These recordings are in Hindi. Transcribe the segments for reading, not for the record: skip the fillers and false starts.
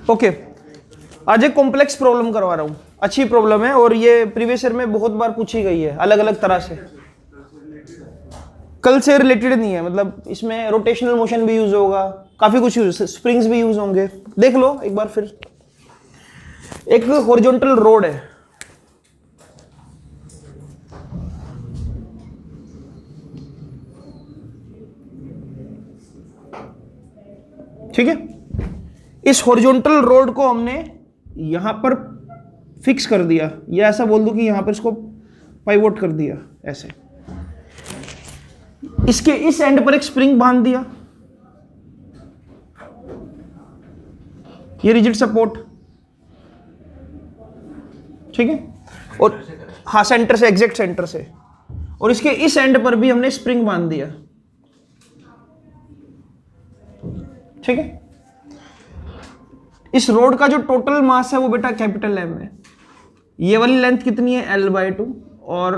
ओके, आज एक कॉम्प्लेक्स प्रॉब्लम करवा रहा हूं। अच्छी प्रॉब्लम है और ये प्रीवियस ईयर में बहुत बार पूछी गई है अलग अलग तरह से। कल से रिलेटेड नहीं है, मतलब इसमें रोटेशनल मोशन भी यूज होगा, काफी कुछ यूज, स्प्रिंग्स भी यूज होंगे। देख लो एक बार फिर। एक हॉरिजॉन्टल रोड है, ठीक है। इस हॉरिजॉन्टल रोड को हमने यहां पर फिक्स कर दिया, या ऐसा बोल दो कि यहां पर इसको पाइवोट कर दिया ऐसे। इसके इस एंड पर एक स्प्रिंग बांध दिया, ये रिजिड सपोर्ट, ठीक है। और हाँ, सेंटर से, एग्जैक्ट सेंटर से। और इसके इस एंड पर भी हमने स्प्रिंग बांध दिया, ठीक है। इस रोड का जो टोटल मास है वो बेटा कैपिटल एम है। ये वाली लेंथ कितनी है, L/2, और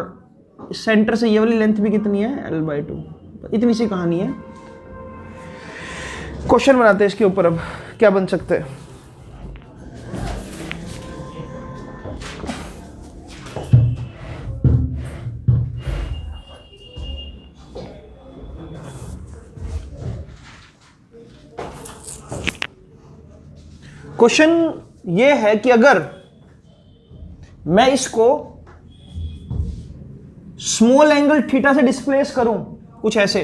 सेंटर से ये वाली लेंथ भी कितनी है, L/2। इतनी सी कहानी है। क्वेश्चन बनाते हैं इसके ऊपर। अब क्या बन सकते हैं? क्वेश्चन ये है कि अगर मैं इसको स्मॉल एंगल थीटा से डिस्प्लेस करूं, कुछ ऐसे,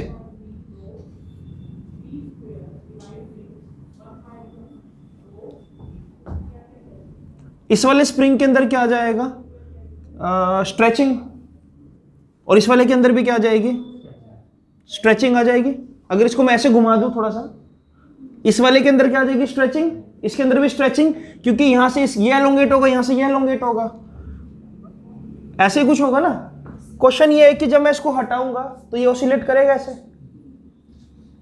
इस वाले स्प्रिंग के अंदर क्या आ जाएगा, स्ट्रेचिंग, और इस वाले के अंदर भी क्या आ जाएगी, स्ट्रेचिंग आ जाएगी। अगर इसको मैं ऐसे घुमा दूं थोड़ा सा, इस वाले के अंदर क्या आ जाएगी, स्ट्रेचिंग, इसके अंदर भी स्ट्रेचिंग, क्योंकि यहां से ये एलोंगेट होगा, यहां से ये एलोंगेट होगा, ऐसे ही कुछ होगा ना। क्वेश्चन ये है कि जब मैं इसको हटाऊंगा तो ये ऑसिलेट करेगा ऐसे।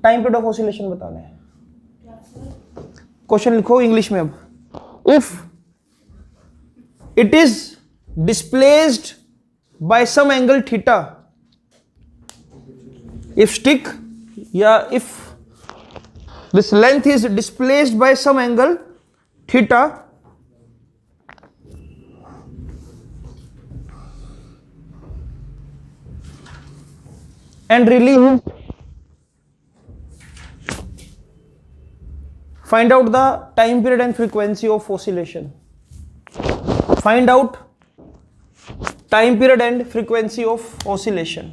टाइम पीरियड ऑफ ऑसिलेशन बताना है। क्वेश्चन लिखो इंग्लिश में। अब if it is displaced by some angle theta, if stick, या if this length is displaced by some angle theta, and released, find out the time period and frequency of oscillation. Find out time period and frequency of oscillation.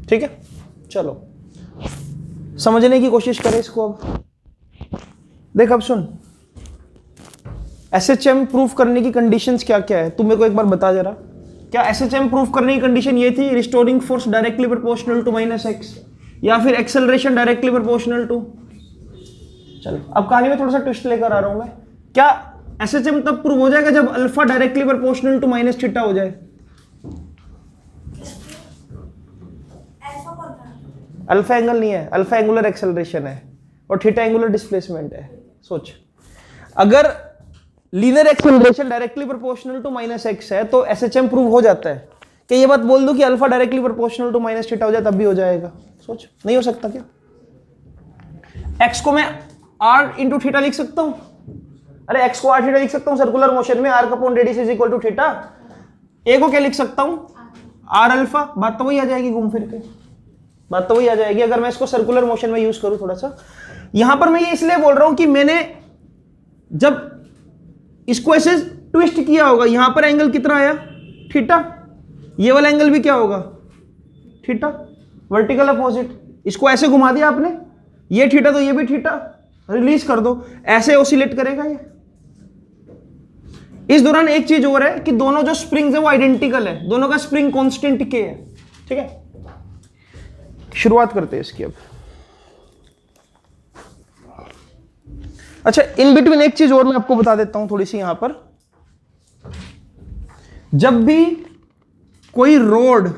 ठीक है, चलो समझने की कोशिश करें इसको। अब देख, अब सुन, एसएचएम प्रूफ करने की कंडीशंस क्या क्या है, तुम मेरे को एक बार बता जरा। क्या एसएचएम प्रूफ करने की कंडीशन ये थी, restoring force directly proportional to -x, या फिर एक्सेलरेशन डायरेक्टली प्रोपोर्शनल टू। चलो अब कहानी में थोड़ा सा ट्विस्ट लेकर आ रहा हूं मैं। क्या एसएचएम तब प्रूव हो जाएगा जब अल्फा डायरेक्टली प्रोपोर्शनल टू -θ हो जाए? अल्फा एंगल नहीं है, अल्फा एंगुलर एक्सेलरेशन है और थीटा एंगुलर डिस्प्लेसमेंट है। सोच, अगर linear acceleration directly proportional to -x है तो एसएचएम प्रूव हो जाता है। कि ये बात बोल दूं कि अल्फा डायरेक्टली प्रोपोर्शनल टू -θ हो जाए तब भी हो जाएगा? सोच, नहीं हो सकता क्या? x को मैं r इंटू थीटा लिख सकता हूं। अरे x को r थीटा लिख सकता हूं सर्कुलर मोशन में, r/रेडियस is equal to theta. a को क्या लिख सकता हूं, r अल्फा। बात तो वही आ जाएगी, घूम फिर के बात तो वही आ जाएगी अगर मैं इसको सर्कुलर मोशन में यूज करूं थोड़ा सा। यहां पर मैं ये इसलिए बोल रहा हूं कि मैंने जब इसको ऐसे ट्विस्ट किया होगा, यहां पर एंगल कितना आया, थीटा, ये वाला एंगल भी क्या होगा, थीटा, वर्टिकल अपोजिट। इसको ऐसे घुमा दिया आपने, ये थीटा तो ये भी थीटा, रिलीज कर दो, ऐसे ऑसिलेट करेगा ये। इस दौरान एक चीज और है कि दोनों जो स्प्रिंग्स है वो आइडेंटिकल है, दोनों का स्प्रिंग कांस्टेंट के है, ठीक है। शुरुआत करते हैं इसकी अब। अच्छा, इन बिटवीन एक चीज और मैं आपको बता देता हूं थोड़ी सी यहां पर। जब भी कोई रोड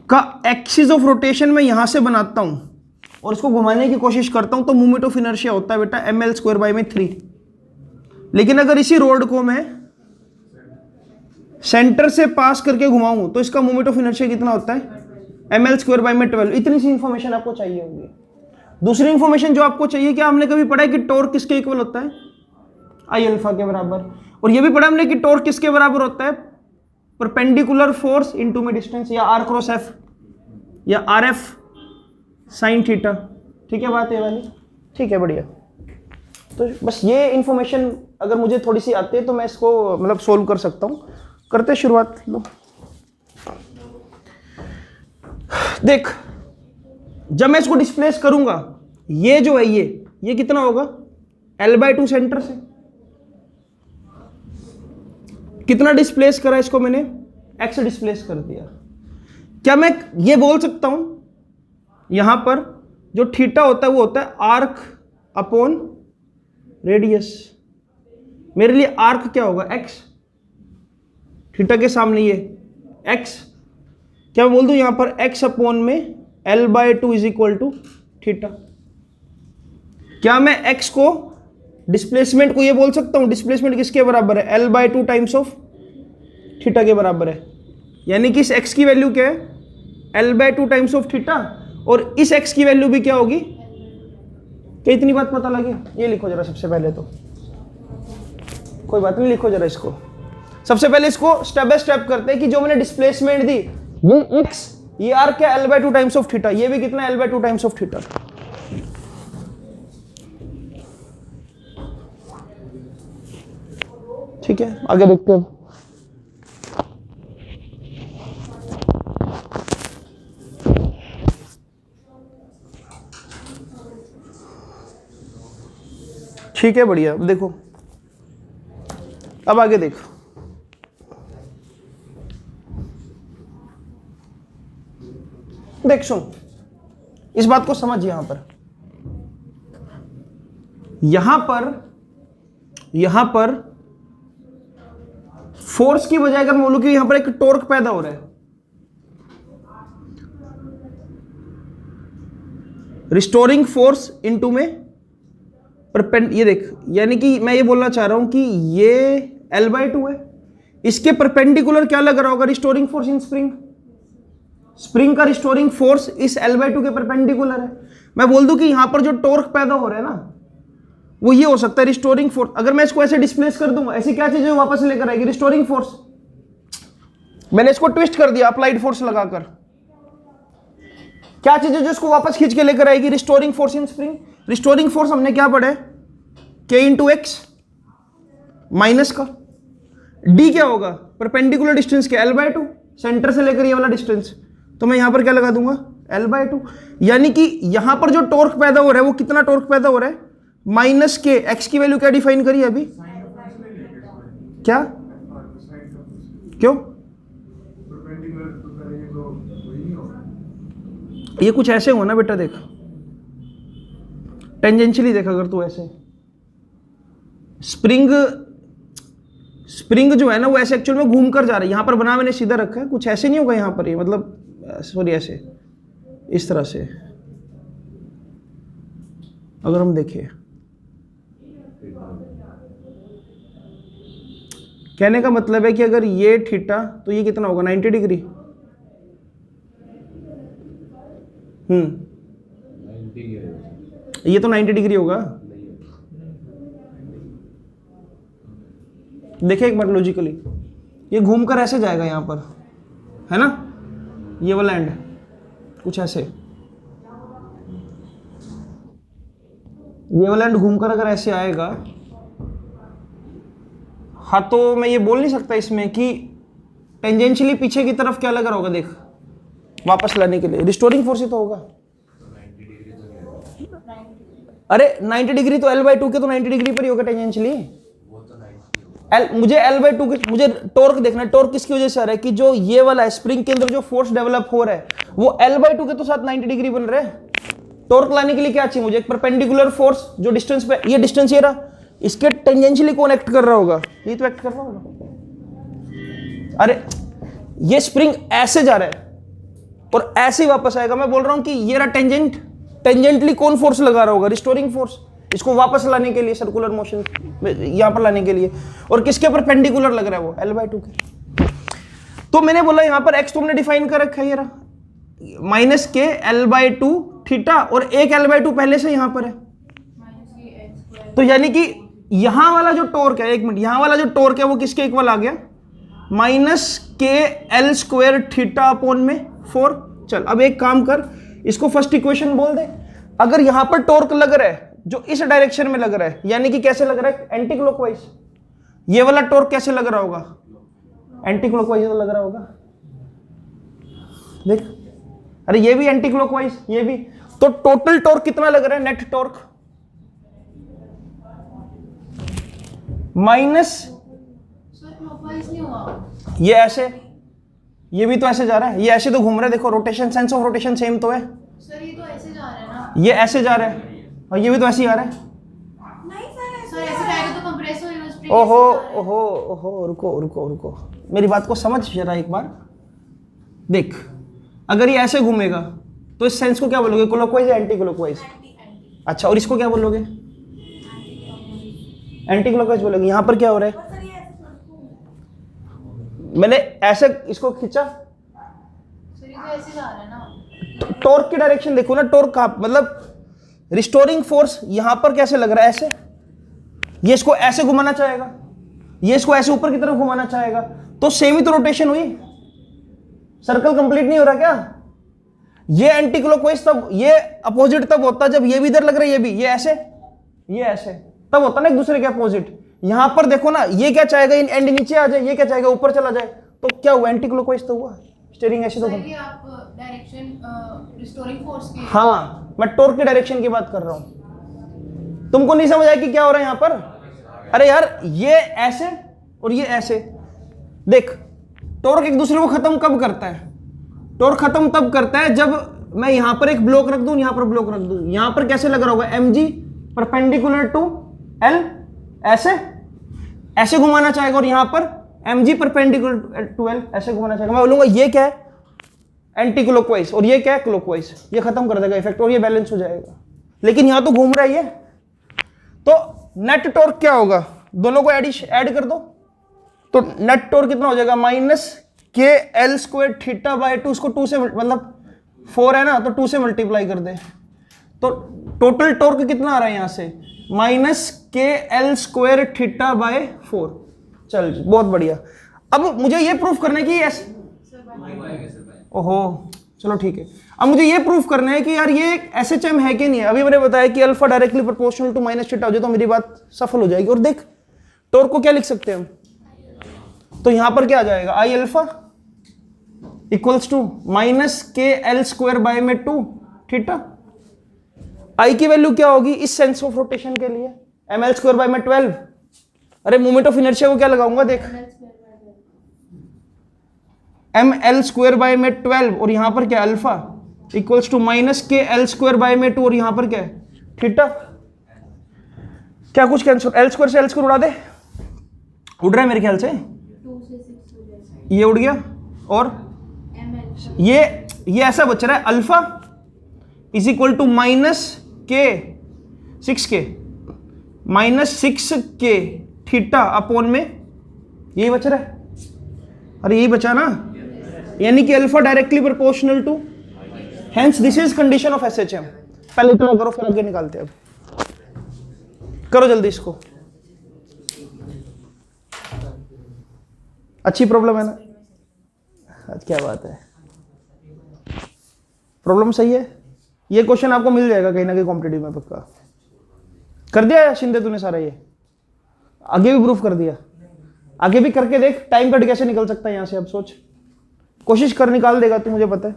का एक्सिस ऑफ रोटेशन में यहां से बनाता हूं और इसको घुमाने की कोशिश करता हूं तो मूवमेंट ऑफ इनर्शिया होता है बेटा ml²/3। लेकिन अगर इसी रोड को मैं सेंटर से पास करके घुमाऊं तो इसका मूवमेंट ऑफ इनर्शिया कितना होता है, ml² में 12, इतनी सी इंफॉर्मेशन आपको चाहिए होगी। दूसरी इंफॉर्मेशन जो आपको चाहिए, क्या हमने कभी पढ़ा है कि टॉर्क किसके इक्वल होता है? आई अल्फा के बराबर। और ये भी पढ़ा हमने कि टॉर्क किसके बराबर होता है? परपेंडिकुलर फोर्स इनटू में डिस्टेंस, या R क्रॉस F, या RF साइन थीटा। ठीक है बात ये वाली? ठीक है, बढ़िया। तो बस ये इंफॉर्मेशन अगर मुझे थोड़ी सी आती है तो मैं इसको मतलब सोल्व कर सकता हूँ। करते शुरुआत। लो देख, जब मैं इसको डिस्प्लेस करूंगा, ये जो है ये कितना होगा? L/2 सेंटर से कितना डिस्प्लेस करा इसको मैंने? x डिस्प्लेस कर दिया। क्या मैं ये बोल सकता हूं यहां पर जो थीटा होता है वो होता है आर्क अपॉन रेडियस। मेरे लिए आर्क क्या होगा? x, थीटा के सामने ये x। क्या मैं बोल दूं यहां पर x अपॉन में L/2 is equal to theta. क्या मैं x को, डिस्प्लेसमेंट को ये बोल सकता हूं डिस्प्लेसमेंट किसके बराबर है? L/2 टाइम्स ऑफ थीटा के बराबर है। यानी कि इस x की वैल्यू क्या है? L/2 टाइम्स ऑफ थीटा, और इस x की वैल्यू भी क्या होगी? क्या इतनी बात पता लगी? ये लिखो जरा सबसे पहले तो, कोई बात नहीं, लिखो जरा इसको। सबसे पहले इसको स्टेप बाय स्टेप करते हैं कि जो मैंने डिस्प्लेसमेंट दी, ये x, ये r क्या? L/2 times of theta. ये भी कितना? L/2 times of theta. ठीक है, आगे देखते हैं। ठीक है, बढ़िया। देखो अब आगे देखो, देख सुन, इस बात को समझ। यहां पर फोर्स की बजाय अगर मैं बोलूं कि यहां पर एक टॉर्क पैदा हो रहा है, रिस्टोरिंग फोर्स इनटू में ये देख, यानी कि मैं ये बोलना चाह रहा हूं कि ये L/2 है, इसके परपेंडिकुलर क्या लग रहा होगा? Restoring force in spring. Spring का रिस्टोरिंग फोर्स इस L/2 के परपेंडिकुलर है। मैं बोल दूं कि यहां पर जो टॉर्क पैदा हो रहा है ना, वो ये हो सकता है रिस्टोरिंग फोर्स। अगर मैं इसको ऐसे डिस्प्लेस कर दूंगा, ऐसी क्या चीज वापस लेकर आएगी? Restoring force. मैंने इसको ट्विस्ट कर दिया अप्लाइड फोर्स लगाकर, क्या चीज है जो इसको वापस खींच के लेकर आएगी? Restoring force in spring. Restoring force हमने क्या पढ़ा है? K इंटू एक्स माइनस का D क्या होगा? परपेंडिकुलर डिस्टेंस के L/2, सेंटर से लेकर ये वाला डिस्टेंस। तो मैं यहां पर क्या लगा दूंगा? L/2। यानी कि यहां पर जो टॉर्क पैदा हो रहा है वो कितना टॉर्क पैदा हो रहा है? -K। x की वैल्यू क्या डिफाइन करी अभी? क्या? क्यों? ये कुछ ऐसे हो ना बेटा, देख टेंजेंशियली देख, अगर तू ऐसे स्प्रिंग जो है ना वो ऐसे एक्चुअल में घूम कर जा रहा है। यहां पर बना मैंने सीधा रखा है, कुछ ऐसे नहीं होगा यहां पर, ये मतलब सॉरी ऐसे, इस तरह से अगर हम देखें, कहने का मतलब है कि अगर ये थीटा तो ये कितना होगा? 90 डिग्री। ये तो 90 डिग्री होगा। देखिए एक बार लॉजिकली, ये घूमकर ऐसे जाएगा यहां पर, है ना? ये वाला एंड कुछ ऐसे, ये वाला एंड घूमकर अगर ऐसे आएगा, हाँ, तो मैं ये बोल नहीं सकता इसमें कि टेंजेंशियली पीछे की तरफ क्या लगा होगा? देख, वापस लाने के लिए रिस्टोरिंग फोर्स ही तो होगा। अरे 90 डिग्री तो L/2 के तो 90 डिग्री पर ही होगा टेंजेंशियली। मुझे L/2 के, मुझे टॉर्क देखना है। टॉर्क किसकी वजह से आ रहा है? कि जो ये वाला है स्प्रिंग के अंदर जो फोर्स डेवलप हो रहा है वो L/2 के तो साथ 90 डिग्री बन रहा है। टॉर्क लाने के लिए क्या चाहिए मुझे? एक परपेंडिकुलर फोर्स जो डिस्टेंस पे, ये डिस्टेंस ये रहा, इसके टेंजेंशियली कौन एक्ट कर रहा होगा? ये तो एक्ट कर रहा होगा। अरे ये स्प्रिंग ऐसे जा रहा है और ऐसे ही वापस आएगा। मैं बोल रहा हूं कि ये रहा टेंजेंट, टेंजेंटली कौन फोर्स लगा रहा होगा? रिस्टोरिंग फोर्स, इसको वापस लाने के लिए, सर्कुलर मोशन यहां पर लाने के लिए। और किसके परपेंडिकुलर लग रहा है वो? L/2 के। तो मैंने बोला यहां पर x तो हमने डिफाइन कर रखा है, ये रहा, माइनस के L/2 थीटा, और एक L/2 पहले से यहां पर है, तो यानी कि यहां वाला जो टॉर्क है, एक मिनट, यहां वाला जो टॉर्क है वो किसके इक्वल आ गया, minus k L² theta upon में 4। चल अब एक काम कर, इसको फर्स्ट इक्वेशन बोल दे। अगर यहां पर टॉर्क लग रहा है जो इस डायरेक्शन में लग रहा है, यानी कि कैसे लग रहा है, एंटी क्लॉकवाइज, ये वाला टॉर्क कैसे लग रहा होगा, एंटी क्लॉकवाइज लग रहा होगा, देख, अरे ये भी एंटी क्लॉकवाइज, ये भी, तो टोटल टॉर्क कितना लग रहा है, नेट टॉर्क माइनस, ये ऐसे, ये भी तो ऐसे जा रहा है, ये ऐसे तो घूम रहा है, देखो rotation, sense of rotation same तो है सर, ये तो ऐसे जा रहा है ना, ये ऐसे जा रहा है और ये भी तो ऐसे ही आ रहा है। नहीं सर ऐसे जाएगा तो कंप्रेस होएगा, स्प्रिंग ओहो ओहो ओहो, रुको रुको रुको, मेरी बात को समझ जरा एक बार, देख, अगर ये ऐसे घूमेगा तो इस सेंस को क्या बोलोगे, क्लॉकवाइज या एंटी क्लॉकवाइज? अच्छा, और इसको क्या बोलोगे, एंटी क्लॉकवाइज बोलोगे। यहां पर क्या हो रहा है, मैंने ऐसे इसको खींचा, सर ये तो ऐसे जा रहा है ना, टॉर्क की डायरेक्शन देखो ना, टॉर्क का मतलब रिस्टोरिंग फोर्स यहां पर कैसे लग रहा है, ऐसे, ये इसको ऐसे घुमाना चाहेगा, ये इसको ऐसे ऊपर की तरफ घुमाना चाहेगा, तो सेम ही तो रोटेशन हुई, सर्कल कंप्लीट नहीं हो रहा क्या? ये एंटी क्लॉकवाइज तब, ये अपोजिट तब होता जब ये भी इधर लग रहा है, ये भी, ये ऐसे, ये ऐसे, तब होता ना एक दूसरे के अपोजिट। यहां पर देखो ना, ये क्या चाहेगा, इन एंड नीचे आ जाए, ये क्या चाहेगा, ऊपर चला जाए, तो क्या हुआ, एंटी क्लॉकवाइज तो हुआ, स्टीयरिंग ऐसे तो सर ये आप डायरेक्शन रिस्टोरिंग फोर्स की, हाँ, मैं टॉर्क की डायरेक्शन की बात कर रहा हूं, तुमको नहीं समझ आया कि क्या हो रहा है यहां पर? अरे यार, ये ऐसे और ये ऐसे, देख, टॉर्क एक दूसरे को खत्म कब करता है, टॉर्क खत्म तब करता है जब मैं यहां पर एक ब्लॉक रख दूं, यहां पर ब्लॉक रख दूं, यहां पर कैसे लग रहा होगा, mg परपेंडिकुलर टू l, ऐसे ऐसे घुमाना चाहेगा, और यहां पर mg परपेंडिकुलर टू l ऐसे घुमाना चाहेगा। मैं बोलूंगा ये क्या है, एंटी क्लॉकवाइज, और ये क्या है, क्लॉकवाइज, ये खत्म कर देगा इफेक्ट और ये बैलेंस हो जाएगा। लेकिन यहां तो घूम रहा है ये, तो नेट टॉर्क क्या होगा, दोनों को ऐड कर दो, तो नेट टॉर्क कितना हो जाएगा, minus k L² theta by 2, उसको 2 से, मतलब 4 है ना, तो 2 से मल्टीप्लाई कर दे, तो टोटल टॉर्क कितना आ रहा है यहां से, minus k L² theta by 4। चल जी, बहुत बढ़िया। अब मुझे ये प्रूफ करना है कि ऐसे, ओहो चलो ठीक है, अब मुझे ये प्रूफ करना है कि यार ये SHM है कि नहीं है। अभी मैंने बताया कि alpha directly proportional to minus theta हो जाए तो मेरी बात सफल हो जाएगी। और देख, टॉर्क को क्या लिख सकते हैं हम, तो यहां पर क्या आ जाएगा, I alpha equals to minus k L² bye में 2 थीटा। आई की वैल्यू क्या होगी इस सेंस ऑफ रोटेशन के लिए, ml² बाय में 12। अरे मोमेंट ऑफ इनर्शिया को क्या लगाऊंगा, देख, ml² बाय में 12, और यहां पर क्या, alpha equals to minus k L² bye में 2, और यहां पर क्या है, थीटा। क्या कुछ कैंसिल, L² से L² उड़ा दे, उड़ रहा है मेरे ख्याल से, 2 से 6 हो जाएगा, ये उड़ गया, और ml ये ऐसा बच रहा है, alpha is equal to minus k 6 के माइनस 6 के थीटा अपॉन में, यही बच रहा है, अरे यही बचा ना, यानी कि alpha directly proportional to, hence this is condition of SHM। पहले इतना करो फिर आगे निकालते हैं। अब करो जल्दी इसको, अच्छी प्रॉब्लम है ना, आज क्या बात है, प्रॉब्लम सही है। ये क्वेश्चन आपको मिल जाएगा कहीं ना कहीं कॉम्पिटिटिव में पक्का। कर दिया शिंदे तूने सारा, ये आगे भी प्रूफ कर दिया, आगे भी करके देख, टाइम कट कैसे निकल सकता है यहां से। अब सोच, कोशिश कर, निकाल देगा तू, मुझे पता है।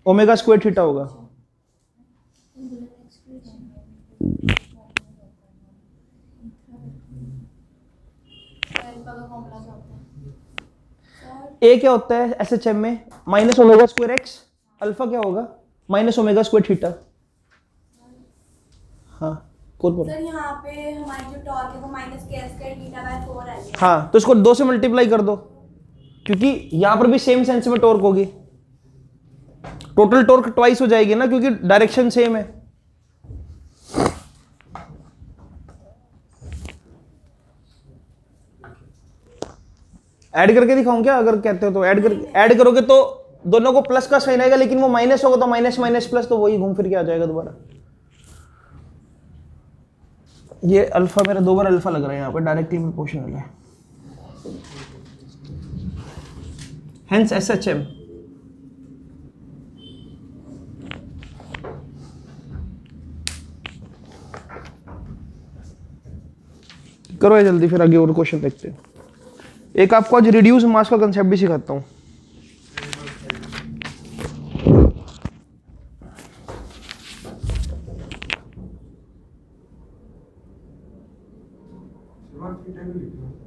ओमेगा स्क्वायर थीटा होगा, ए क्या होता है SHM में, minus omega square x, alpha क्या होगा, माइनस ओमेगा स्क्वायर थीटा। हाँ कौन बोल, सर यहाँ पे हमारी जो टॉर्क है वो माइनस के स्क्वायर थीटा बाय 4 है। हाँ, तो इसको 2 से मल्टीप्लाई कर दो, क्योंकि यहां पर भी सेम सेंस में टॉर्क होगी, टोटल टॉर्क ट्वाइस हो जाएगी ना, क्योंकि डायरेक्शन सेम है। ऐड करके दिखाऊं क्या? अगर कहते हो तो ऐड करोगे तो दोनों को प्लस का साइन आएगा, लेकिन वो माइनस होगा तो माइनस माइनस प्लस, तो वही घूम फिर के आ जाएगा दोबारा। ये अल्फा मेरा 2 बार अल्फा लग रहा है यहाँ पे, डायरेक्टली प्रोपोर्शनल है, हेंस SHM। करो ये जल्दी, फिर आगे और क्वेश्चन देखते हैं। एक आपको आज रिड्यूस मास का कंसेप्ट भी सिखाता हूँ।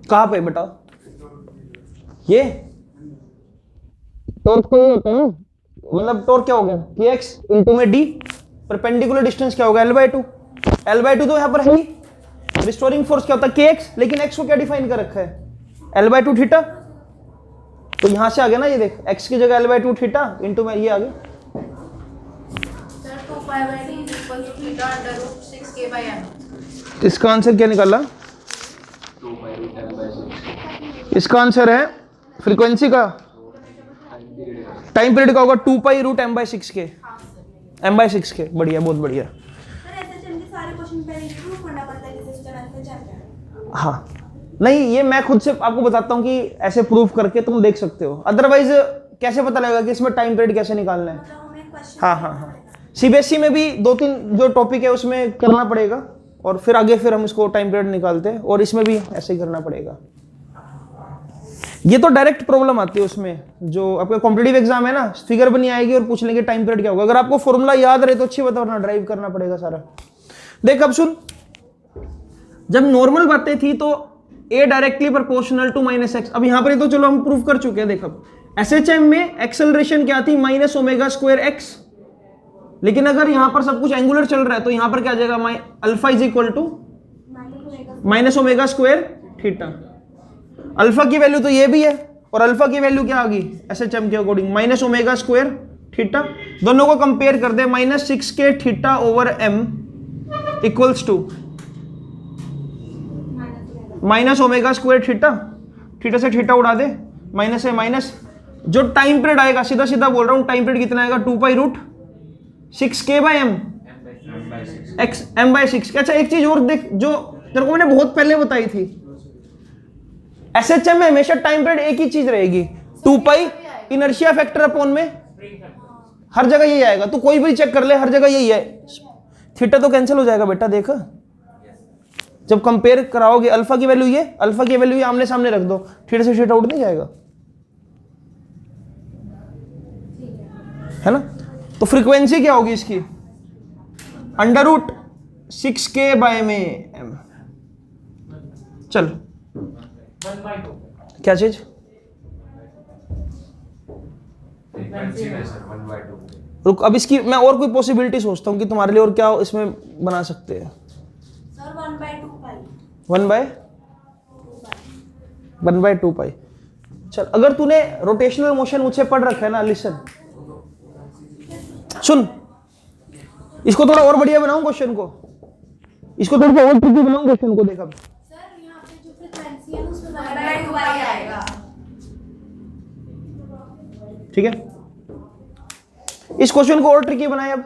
कहाँ पे बेटा? ये टॉर्क को ये होता है ना, मतलब टॉर्क क्या हो गया, kx इंटू में d, परपेंडिकुलर डिस्टेंस क्या होगा l/2, l/2 तो यहाँ पर है ही। रिस्टोरिंग फोर्स क्या होता है kx, लेकिन x को क्या डिफाइन कर रखा है l/2 थीटा, तो यहां से आ गया ना, ये देख x की जगह l/2 थीटा इंटू में ये आ गया। Sir 2π/d = theta under root 6k/m। इसका आंसर क्या निकाला? इसका आंसर है फ्रीक्वेंसी का, टाइम पीरियड का होगा 2π√m/6 के, m/6 के। बढ़िया, बहुत बढ़िया। सर SHM के सारे क्वेश्चन पहले प्रूफ करना पड़ता है जैसे सिस्टम आंसर चल रहा है। हाँ, नहीं ये मैं खुद से आपको बताता हूँ कि ऐसे प्रूफ करके तुम देख सकते हो, अदरवाइज कैसे पता लगेगा कि इसमें टाइम पीरियड कैसे निकालना है। मतलब हमें क्वेश्चन हाँ हाँ हाँ, CBSE में भी 2-3 जो टॉपिक है उसमें करना पड़ेगा, और फिर आगे फिर हम इसको टाइम पीरियड निकालते हैं, और इसमें भी ऐसे ही करना पड़ेगा। ये तो डायरेक्ट प्रॉब्लम आती है उसमें, जो आपका कॉम्पिटिटिव एग्जाम है ना, फिगर बनी आएगी और पूछ लेंगे टाइम पीरियड क्या होगा। अगर आपको फॉर्मूला याद रहे तो अच्छी बात, वरना ड्राइव करना पड़ेगा सारा। देख अब सुन, जब नॉर्मल बातें थी तो A directly proportional to -x, अब यहां पर तो चलो हम प्रूव कर चुके हैं। देख अब SHM में एक्सेलरेशन क्या थी, -ω²x, लेकिन अगर यहां पर सब कुछ एंगुलर चल रहा है तो यहां पर क्या आ जाएगा, alpha is equal to -ω²θ। Alpha की वैल्यू तो ये भी है, और अल्फा की वैल्यू क्या आ गई SHM के अकॉर्डिंग -ω²θ। दोनों को कंपेयर कर दे, -6k θ/m equals to -ω²θ, theta से थीटा उड़ा दे, माइनस है माइनस। जो टाइम पीरियड आएगा, सीधा सीधा बोल रहा हूं, टाइम पीरियड कितना आएगा, 2π√6k/m x m/6। अच्छा एक चीज और देख, जो तेरे को मैंने बहुत पहले बताई थी, SHM में हमेशा टाइम पीरियड एक ही चीज रहेगी, 2π इनर्शिया फैक्टर अपॉन में, हर जगह यही आएगा। तो कोई भी चेक कर ले, हर जगह यही है। थीटा तो कैंसिल हो जाएगा बेटा, देख जब कंपेयर कराओगे, अल्फा की वैल्यू ये, अल्फा की वैल्यू ये आमने सामने रख दो, थीटा से थीटा उठ नहीं जाएगा, है ना। तो फ्रीक्वेंसी क्या होगी इसकी, √6k/m। चल क्या चीज, रुक, अब इसकी मैं और कोई पॉसिबिलिटी सोचता हूँ कि तुम्हारे लिए और क्या इसमें बना सकते हैं। सर 1/2π। 1/2π। चल, अगर तूने रोटेशनल मोशन मुझसे पढ़ रखा है ना, लिसन सुन, इसको थोड़ा और बढ़िया बनाऊं क्वेश्चन को, इसको थोड़ा और ट्रिकी बनाऊं क्वेश्चन को। देख अब सर यहाँ पे जो फ्रीक्वेंसी है उसमें 1/2π आएगा। ठीक है, इस क्वेश्चन को और ट्रिकी बनाए। अब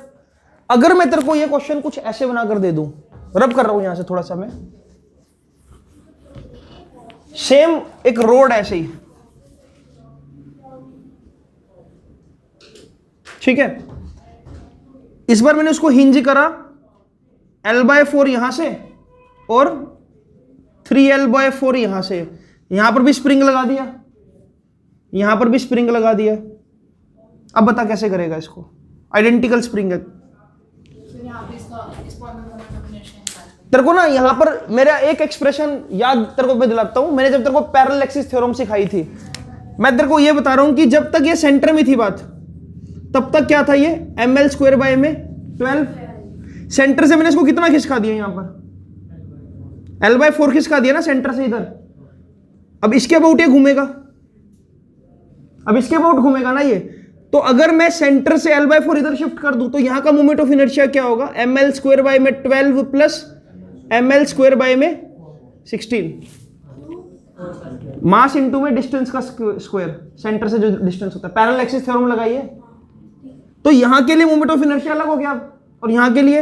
अगर मैं तेरे को ये क्वेश्चन कुछ ऐसे बना कर दे दूं, रब कर रहा हूं यहां से थोड़ा सा मैं, सेम एक रोड ऐसे ही, ठीक है, इस बार मैंने उसको हिंज करा L/4 यहां से और 3L/4 यहां से, यहां पर भी स्प्रिंग लगा दिया, यहां पर भी स्प्रिंग लगा दिया। अब बता कैसे करेगा इसको, आइडेंटिकल स्प्रिंग है। फिर यहाँ पे इसको अंदर कॉम्बिनेशन निकालते तेरे को ना यहाँ पर मेरा एक एक्सप्रेशन याद तेरे को मैं दिलाता हूं, मैंने जब तेरे को पैरेलल एक्सिस थ्योरम सिखाई थी, मैं तेरे को ये बता रहा हूं कि जब तक ये सेंटर में थी बात, तब तक क्या था, ये ml²/m 12, सेंटर से मैंने इसको कितना खिसका दिया, यहां पर L/4 खिसका दिया ना सेंटर से इधर। अब इसके अबाउट ये घूमेगा, अब इसके अबाउट घूमेगा ना ये, तो अगर मैं सेंटर से L/4 इधर शिफ्ट कर दूं तो यहां का मोमेंट ऑफ इनर्शिया क्या होगा, ml²/m 12 plus ml²/m 16। Mass into में डिस्टेंस का स्क्वायर, सेंटर से जो डिस्टेंस होता है। पैरेलल एक्सिस थ्योरम लगाइए, तो यहां के लिए मोमेंट ऑफ इनर्शिया अलग हो गया और यहां के लिए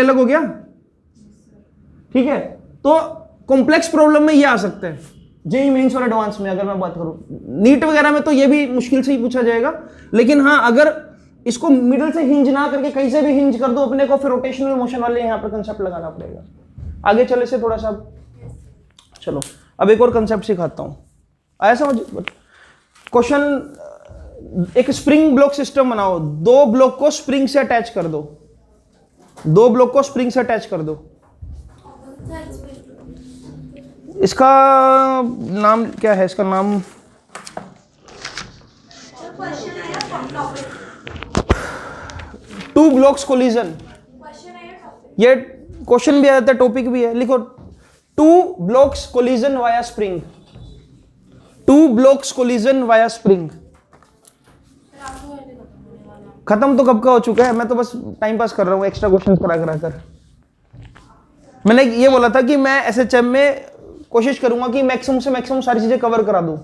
अलग हो गया। ठीक है, तो कॉम्प्लेक्स प्रॉब्लम में ये आ सकते हैं, जेईई मेंस और एडवांस में। अगर मैं बात करूं नीट वगैरह में तो ये भी मुश्किल से ही पूछा जाएगा, लेकिन हाँ अगर इसको मिडल से हिंज ना करके कहीं से भी हिंज कर दो अपने को, फिर रोटेशनल मोशन वाले यहाँ पर कंसेप्ट लगाना पड़ेगा। आगे चले से थोड़ा सा, चलो अब एक और कंसेप्ट सिखाता हूं। आया समझ? क्वेश्चन, एक स्प्रिंग ब्लॉक सिस्टम बनाओ, दो ब्लॉक को स्प्रिंग से अटैच कर दो, दो ब्लॉक को स्प्रिंग से अटैच कर दो। इसका नाम क्या है? इसका नाम टू ब्लॉक्स कोलिजन। ये क्वेश्चन भी आता है, टॉपिक भी है, लिखो two blocks collision via spring, two blocks collision via spring. खत्म तो कब का हो चुका है, मैं तो बस टाइम पास कर रहा हूं एक्स्ट्रा क्वेश्चन करा कर। मैंने ये बोला था कि मैं एसएचएम में कोशिश करूंगा कि मैक्सिमम से मैक्सिमम सारी चीजें कवर करा दूं।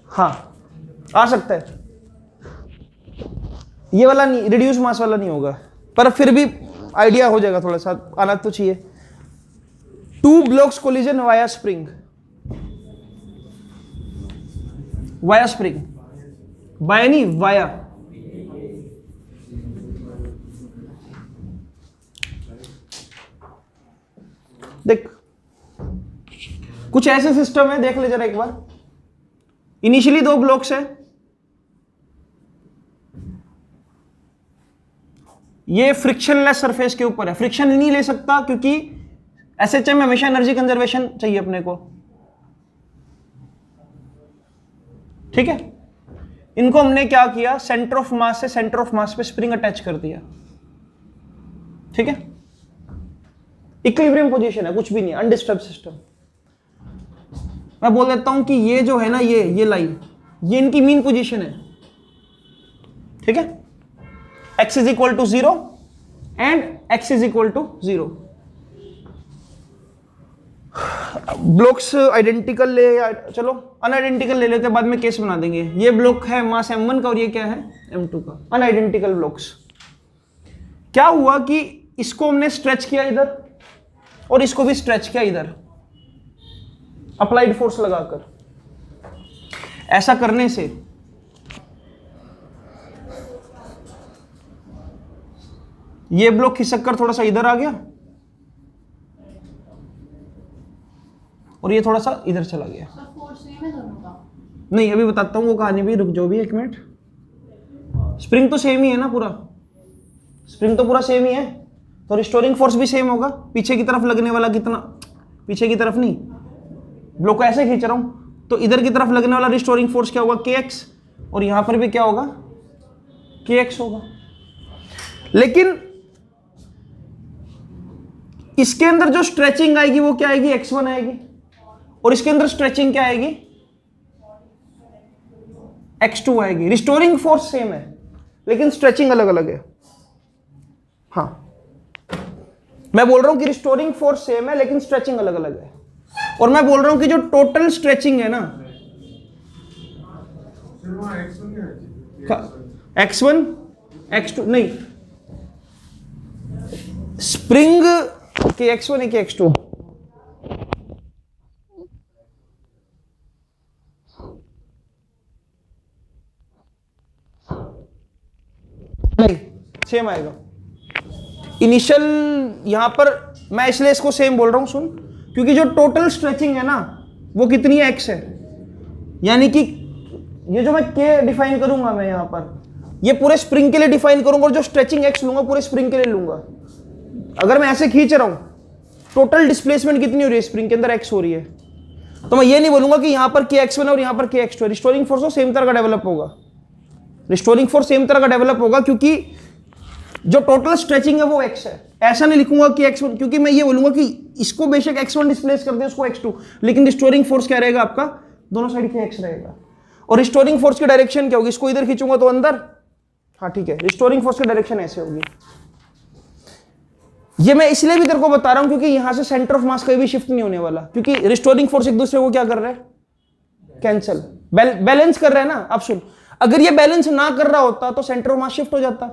हाँ आ सकता है, ये वाला नहीं, रिड्यूस मास वाला नहीं होगा, पर फिर भी आइडिया हो जाएगा, थोड़ा सा आना तो चाहिए। Two blocks collision via spring, via spring, via नहीं वाया। देख कुछ ऐसे सिस्टम है, देख ले जरा एक बार। इनिशियली दो ब्लॉक्स है, ये फ्रिक्शनलेस सरफेस के ऊपर है, फ्रिक्शन नहीं ले सकता क्योंकि एसएचएम में हमेशा एनर्जी कंजर्वेशन चाहिए अपने को। ठीक है, इनको हमने क्या किया, सेंटर ऑफ मास से सेंटर ऑफ मास पे स्प्रिंग अटैच कर दिया। ठीक है, इक्विलिब्रियम पोजीशन है, कुछ भी नहीं, अनडिस्टर्ब सिस्टम। मैं बोल देता हूं कि ये जो है ना, ये लाइन, ये इनकी मीन पोजीशन है। ठीक है, x is equal to 0 and x is equal to 0। Blocks identical ले या चलो अनआइडेंटिकल ले लेते हैं, बाद में केस बना देंगे। ये ब्लॉक है मास m1 का और ये क्या है m2 का, अनआइडेंटिकल ब्लॉक्स। क्या हुआ कि इसको हमने स्ट्रेच किया इधर और इसको भी स्ट्रेच किया इधर, अप्लाइड फोर्स लगाकर। ऐसा करने से ये ब्लॉक खिसक कर थोड़ा सा इधर आ गया और ये थोड़ा सा इधर चला गया। नहीं अभी बताता हूं वो कहानी भी, रुक जाओ भी एक मिनट। स्प्रिंग तो सेम ही है ना, पूरा स्प्रिंग तो पूरा सेम ही है, तो रिस्टोरिंग फोर्स भी सेम होगा। पीछे की तरफ लगने वाला कितना, पीछे की तरफ नहीं, ब्लॉक को ऐसे खींच रहा हूं तो इधर की तरफ लगने वाला रिस्टोरिंग फोर्स क्या होगा, kx, और यहां पर भी क्या होगा, kx होगा। लेकिन इसके अंदर जो स्ट्रेचिंग आएगी वो क्या आएगी, x1 आएगी, और इसके अंदर स्ट्रेचिंग क्या आएगी, x2 आएगी। रिस्टोरिंग फोर्स सेम है लेकिन स्ट्रेचिंग अलग अलग है। हाँ मैं बोल रहा हूं कि रिस्टोरिंग फोर्स सेम है लेकिन स्ट्रेचिंग अलग अलग है, और मैं बोल रहा हूं कि जो टोटल स्ट्रेचिंग है ना, x1 x2 नहीं, स्प्रिंग के x1 है कि x2, नहीं सेम आएगा। इनिशियल यहां पर मैं इसलिए इसको सेम बोल रहा हूं, सुन, क्योंकि जो टोटल स्ट्रेचिंग है ना वो कितनी है, x है। यानी कि ये जो मैं k डिफाइन करूंगा मैं यहां पर, ये पूरे स्प्रिंग के लिए डिफाइन करूंगा, और जो स्ट्रेचिंग x लूंगा पूरे स्प्रिंग के लिए लूंगा। अगर मैं ऐसे खींच रहा हूं, टोटल डिस्प्लेसमेंट कितनी हो रही है स्प्रिंग के अंदर, x हो रही है, तो मैं ये नहीं बोलूंगा कि यहां पर kx1 और यहां पर kx2 है। रिस्टोरिंग फोर्स तो सेम तरह का डेवलप होगा, रिस्टोरिंग फोर्स सेम तरह का डेवलप होगा, क्योंकि जो टोटल स्ट्रेचिंग है वो x है। ऐसा नहीं लिखूंगा कि x1, क्योंकि मैं ये बोलूंगा कि इसको बेशक x1 डिस्प्लेस कर दे, उसको x2, लेकिन रिस्टोरिंग फोर्स क्या रहेगा आपका, दोनों साइड के x रहेगा। और रिस्टोरिंग फोर्स की डायरेक्शन क्या होगी, इसको इधर खींचूंगा तो अंदर, हाँ ठीक है, रिस्टोरिंग फोर्स की डायरेक्शन ऐसे होगी। ये मैं इसलिए भी तेरे को बता रहा हूं क्योंकि यहां से सेंटर ऑफ मास कभी भी शिफ्ट नहीं होने वाला, क्योंकि रिस्टोरिंग फोर्स एक दूसरे को क्या कर रहा है, कैंसिल, बैलेंस कर रहा है ना। अब सुन, अगर ये बैलेंस ना कर रहा होता तो सेंटर ऑफ मास शिफ्ट हो जाता।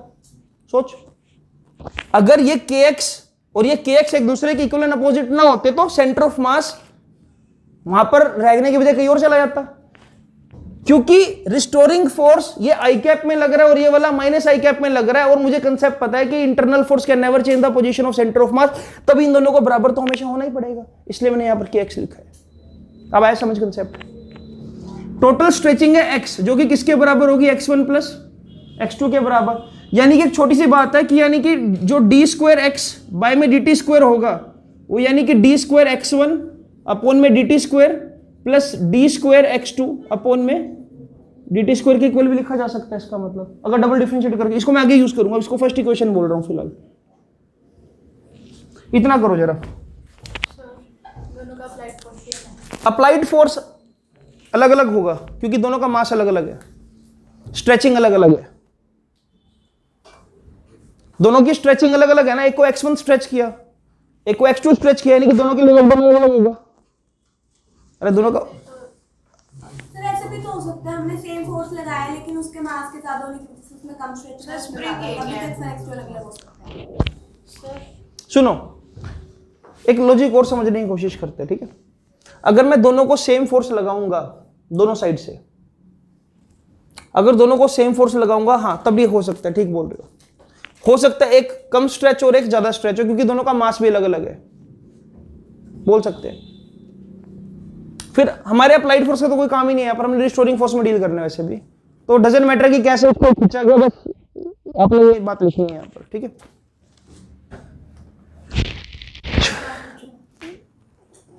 सोच, अगर ये kx और ये kx एक दूसरे के इक्वल एंड अपोजिट ना होते तो सेंटर ऑफ मास वहां पर रहने की बजाय कहीं और चला जाता, क्योंकि रिस्टोरिंग फोर्स ये आई कैप में लग रहा है और ये वाला माइनस आई कैप में लग रहा है, और मुझे कंसेप्ट पता है कि internal force can never change the position of centre of mass, तभी इन दोनों को बराबर तो हमेशा होना ही पड़ेगा, इसलिए मैंने यहां पर kx लिखा है। अब आया समझ कंसेप्ट। टोटल स्ट्रेचिंग है x, जो कि किसके बराबर होगी, x1 प्लस x2 के बराबर। यानी कि एक छोटी सी बात है कि यानी कि जो डी स्क्वायर एक्स बाय में dt स्क्वायर होगा वो यानी कि डी स्क्वायर x1 अपॉन में dt square plus D square x2 upon में dt स्क्वायर के इक्वल भी लिखा जा सकता है। इसका मतलब अगर डबल डिफरेंशिएट करके, इसको मैं आगे यूज करूंगा, इसको फर्स्ट इक्वेशन बोल रहा हूं फिलहाल। इतना करो जरा। दोनों का अप्लाइड फोर्स सेम है। अप्लाइड फोर्स अलग अलग होगा क्योंकि दोनों का मास अलग अलग है, स्ट्रेचिंग अलग अलग है, दोनों की स्ट्रेचिंग अलग अलग है ना। एक को x1 स्ट्रेच किया, एक को x2 स्ट्रेच किया, यानी कि दोनों के लिए अलग अलग होगा। अरे दोनों का सर ऐसे भी तो हो सकता है, हमने सेम फोर्स लगाया लेकिन उसके मास के ज्यादा होने की वजह से उसमें कम स्ट्रेच सर, spring एक है। अलग अलग हो सकता है। सुनो, एक लॉजिक और समझने की कोशिश करते हैं, ठीक है। अगर मैं दोनों को सेम फोर्स लगाऊंगा दोनों साइड से, अगर दोनों को सेम फोर्स लगाऊंगा, हाँ तब ये हो सकता है, ठीक बोल रहे हो सकता है एक कम स्ट्रेच और एक ज्यादा स्ट्रेच हो, क्योंकि दोनों का मास भी अलग अलग है, बोल सकते हैं। फिर हमारे अप्लाइड फोर्स का तो कोई काम ही नहीं है, पर हमने रिस्टोरिंग फोर्स में डील करना है वैसे भी, तो डजंट मैटर कि कैसे उसको खींचा गया, बस आपने ये बात लिखनी है यहाँ पर, ठीक है।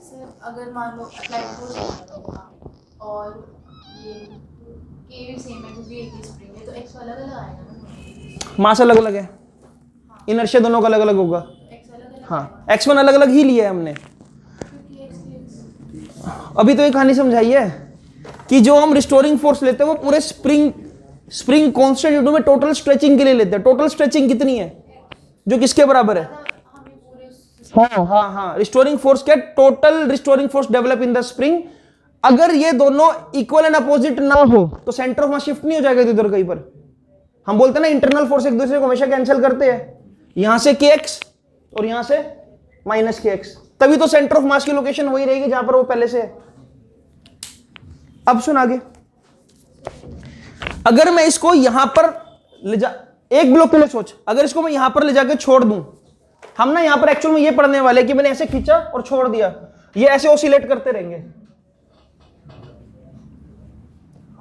सर अगर मान लो अप्लाइड फोर्स और ये के सेम है क्योंकि एक ही स्प्रिंग है, तो x अलग अलग आएगा ना, मास अलग अलग है, इनर्शिया दोनों का अलग अलग होगा। x अलग अलग हाँ, x1 अलग अलग ही लिया है हमने। क्योंकि x अभी तो एक कहानी समझाई है कि जो हम रिस्टोरिंग फोर्स लेते हैं वो पूरे स्प्रिंग कांस्टेंट यूनिट में टोटल स्ट्रेचिंग के लिए लेते हैं। टोटल स्ट्रेचिंग कितनी है, जो किसके बराबर है, हमें पूरे हाँ, रिस्टोरिंग फोर्स क्या, total restoring force develop in the spring. अगर ये दोनों इक्वल एंड अपोजिट ना हो तो सेंटर ऑफ मास शिफ्ट नहीं हो जाएगा इधर कहीं पर। हम बोलते हैं ना इंटरनल फोर्स एक दूसरे को हमेशा कैंसिल करते हैं, यहां से kx और यहां से माइनस kx, तभी तो सेंटर ऑफ मास की लोकेशन वही रहेगी जहां पर वो पहले से है। अब सुन आगे, अगर मैं इसको यहां पर ले जा, एक ब्लॉक के लिए सोच, अगर इसको मैं यहां पर ले जाकर छोड़ दूं, हम ना यहां पर एक्चुअल में ये पढ़ने वाले कि मैंने ऐसे खींचा और छोड़ दिया, ये ऐसे ऑसिलेट करते रहेंगे,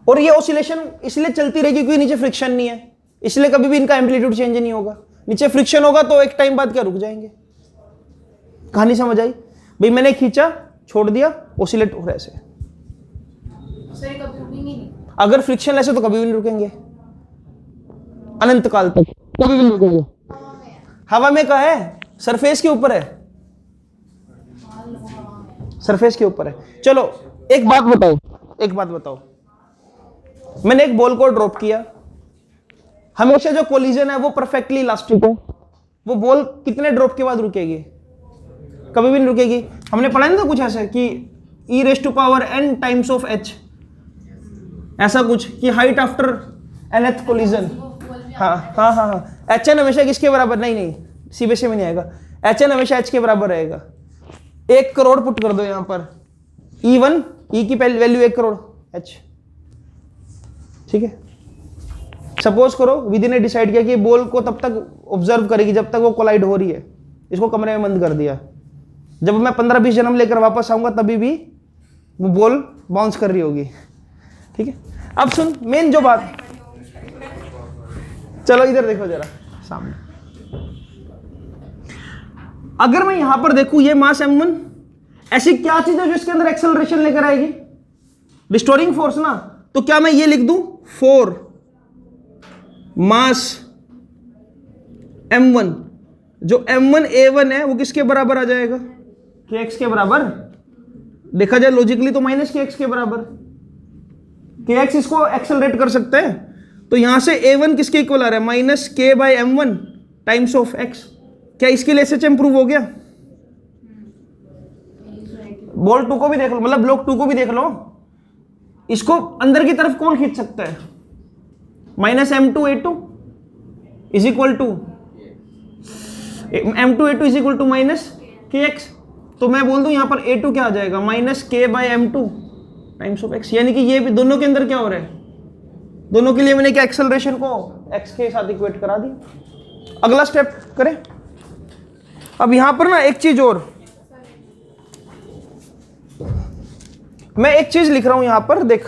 और ये ऑसिलेशन इसलिए चलती रहेगी क्योंकि नीचे फ्रिक्शन नहीं है, इसलिए कभी भी इनका एम्पलीट्यूड चेंज नहीं होगा। नीचे फ्रिक्शन होगा तो एक टाइम बाद क्या रुक जाएंगे। कहानी समझ आई भाई, मैंने खींचा छोड़ दिया, ऑसिलेट हो रहा है ऐसे। सर कभी रुकेंगे नहीं, अगर फ्रिक्शन ऐसे तो कभी भी नहीं रुकेंगे, अनंत काल तक कभी भी नहीं रुकेंगे। हवा में है, हवा में कहा है, सरफेस के ऊपर है, मान लो हवा में है। सरफेस के ऊपर है। चलो एक बात बताओ, मैंने एक बॉल को ड्रॉप किया, हमेशा जो कोलिजन है वो परफेक्टली इलास्टिक है, वो बॉल कितने ड्रॉप के बाद रुकेगी, कभी भी नहीं रुकेगी। हमने पढ़ा नहीं था कुछ ऐसा कि e⁻n टाइम्स ऑफ h, ऐसा कुछ कि हाइट आफ्टर nth कोलिजन। हाँ, hn हमेशा किसके बराबर, नहीं सीबीएसई में नहीं आएगा, hn हमेशा h के बराबर रहेगा। 1 करोड़ पुट कर दो यहां पर, e1 e की पहली वैल्यू 1 करोड़ h, ठीक है। सपोज करो विधि ने डिसाइड किया कि बॉल को तब तक ऑब्जर्व करेगी जब तक वो कोलाइड हो रही है, इसको कमरे में बंद कर दिया, जब मैं 15-20 जन्म लेकर वापस आऊंगा तभी भी वो बॉल बाउंस कर रही होगी, ठीक है। अब सुन मेन जो बात, चलो इधर देखो जरा सामने, अगर मैं यहां पर देखूं ये मास m1, ऐसी क्या चीज है जो इसके अंदर एक्सेलरेशन लेकर आएगी, रिस्टोरिंग फोर्स ना, तो क्या मैं ये लिख दूं 4 मास m1, जो m1 a1 है वो किसके बराबर आ जाएगा, kx के बराबर। देखा जाए लॉजिकली तो माइनस kx के बराबर, kx इसको एक्सेलरेट कर सकते हैं, तो यहां से a1 किसके इक्वल आ रहा है, minus k by m1 times of x, क्या इसके लिए SHM प्रूव हो गया? बॉल 2 को भी देख लो, मतलब ब्लॉक 2 को भी देख लो, इसको अंदर की तरफ कौन खींच सकता है? -M2A2 is equal to M2A2 is equal to -KX। तो मैं बोल दूं यहां पर A2 क्या आ जाएगा? -K/M2 times of x। यानी कि ये भी दोनों के अंदर क्या हो रहा है? दोनों के लिए मैंने क्या एक्सेलरेशन को x के साथ इक्वेट करा दी। अगला स्टेप करें। अब यहां पर ना एक चीज और, मैं एक चीज लिख रहा हूं यहां पर, देख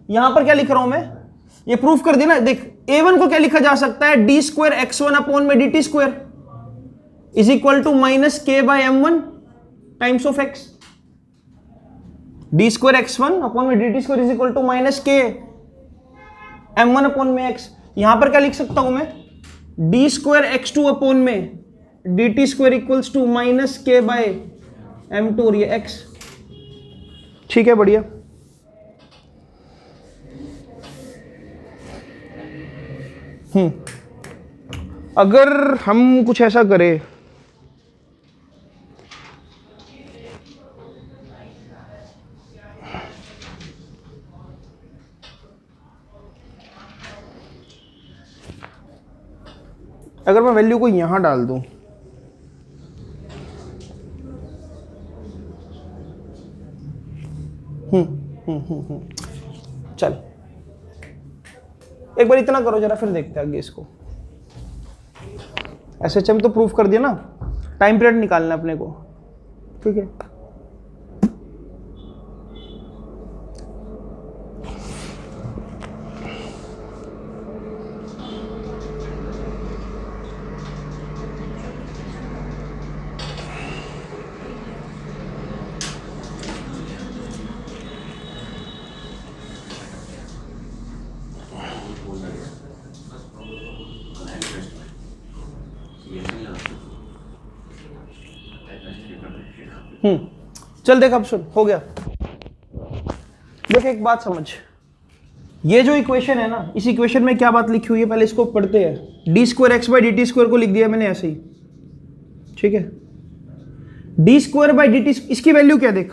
यहां पर क्या लिख रहा हूं मैं, ये प्रूफ कर देना। देख a1 को क्या लिखा जा सकता है? d2x1/dt2 is equal to -k/m1 times of x। d2x1/dt2 is equal to -k/m1/x। यहां पर क्या लिख सकता हूं मैं? d2x2/dt2 इक्वल्स टू -k/m2 और ये x। ठीक है, बढ़िया। अगर हम कुछ ऐसा करें, अगर मैं वैल्यू को यहां डाल दूं, चल एक बार इतना करो जरा, फिर देखते हैं आगे इसको। SHM तो प्रूफ कर दिया ना, टाइम पीरियड निकालना है अपने को, ठीक है। चल देख, अब सुन, हो गया। देख एक बात समझ, ये जो इक्वेशन है ना, इस इक्वेशन में क्या बात लिखी हुई है, पहले इसको पढ़ते हैं। d2x/dt2 को लिख दिया मैंने ऐसे ही, ठीक है। d2/dt, इसकी वैल्यू क्या देख,